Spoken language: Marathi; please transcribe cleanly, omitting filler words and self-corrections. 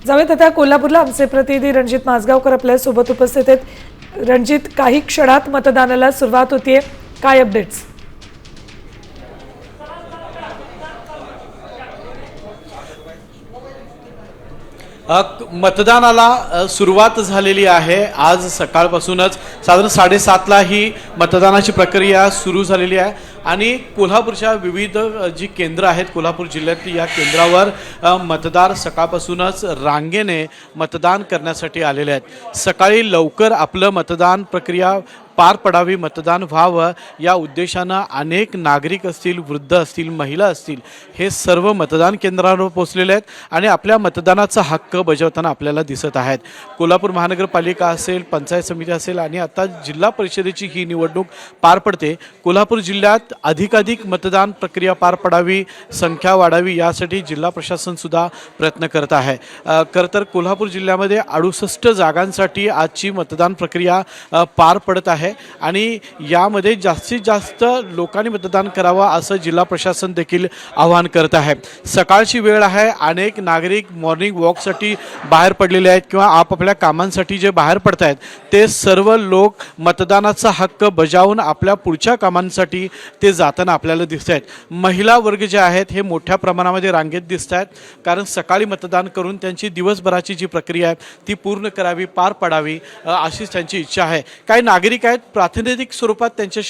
जाऊयात आता कोल्हापूरला आमचे प्रतिनिधी रणजित माजगावकर आपल्या सोबत उपस्थित आहेत। रणजित, काही क्षणात मतदानाला सुरुवात होतीये, काय अपडेट्स? मतदानाला सुरुवात झालेली आहे। आज सकाळपासूनच साधारण 7:30ला ही मतदानाची प्रक्रिया सुरू झालेली आहे आणि कोल्हापूरच्या विविध जी केंद्र आहेत कोल्हापूर जिल्ह्यातली या केंद्रावर मतदार सकाळपासूनच रांगेने मतदान करण्यासाठी आलेले आहेत। सकाळी लवकर आपलं मतदान प्रक्रिया पार पडावी, मतदान व्हावं या उद्देशानं अनेक नागरिक असतील, वृद्ध असतील, महिला असतील, हे सर्व मतदान केंद्रावर पोहोचलेले आहेत आणि आपल्या मतदानाचा हक्क बजावताना आपल्याला दिसत आहेत। कोल्हापूर महानगरपालिका असेल, पंचायत समिती असेल आणि आता जिल्हा परिषदेची ही निवडणूक पार पडते। कोल्हापूर जिल्ह्यात अधिकाधिक मतदान प्रक्रिया पार पडावी, संख्या वाढावी यासाठी जिल्हा प्रशासन सुद्धा प्रयत्न करत आहे। खरं तर कोल्हापूर जिल्ह्यामध्ये 68 जागांसाठी आजची मतदान प्रक्रिया पार पडत आहे आणि यामध्ये जास्तीत जास्त लोकांनी मतदान करावं असं जिल्हा प्रशासन देखील आवाहन करत आहे। सकाळची वेळ आहे, अनेक नागरिक मॉर्निंग वॉकसाठी बाहेर पडलेले आहेत किंवा आपापल्या कामांसाठी जे बाहेर पडत आहेत ते सर्व लोक मतदानाचा हक्क बजावून आपल्या पुढच्या कामांसाठी ते जाताना आपल्याला दिसत आहेत। महिला वर्ग जे आहेत हे मोठ्या प्रमाणामध्ये रांगेत दिसत आहेत, कारण सकाळी मतदान करून त्यांची दिवसभराची जी प्रक्रिया आहे ती पूर्ण करावी, पार पडावी अशीच त्यांची इच्छा आहे। काही नागरिक आहेत प्रातिनिधिक स्वरूपात त्यांच्याशी